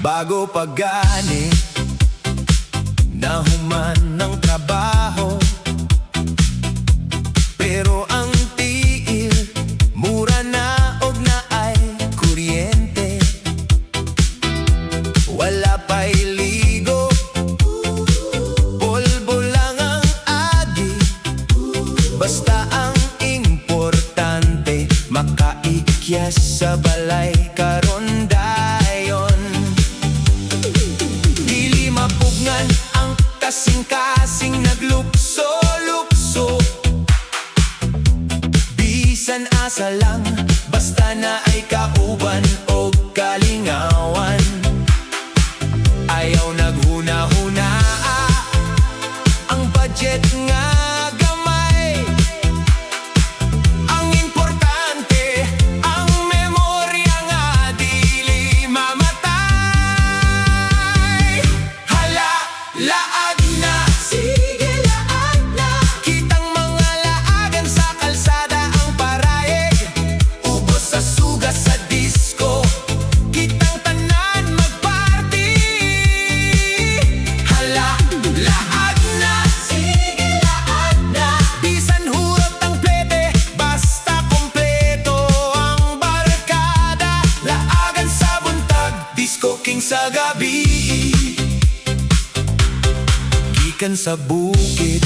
Bago pagani nahuman ng trabaho, pero ang tiil mura na og naay kuryente. Wala pa'y ligo, polvo lang ang agi. Basta ang importante, makaikyas sa balay karon dayon. Dili mapugnan ang kasing-kasing naglukso-lukso. Bisan asa lang, basta na ay kauban o kalingawan. Ayaw naghuna-huna ang budget nga gamay. Ang importante, ang memorya nga dili mamatay. Hala, laag na, sige laag na. Kitang mga laagan sa kalsada ang paraig. Ubos sa suga sa disco, kitang tanan magparty. Hala, laag na, sige laag na. Bisan hurot ang plete, basta kompleto ang barkada. Laagan sa buntag, disco king sa gabi. Gikan sa bukid,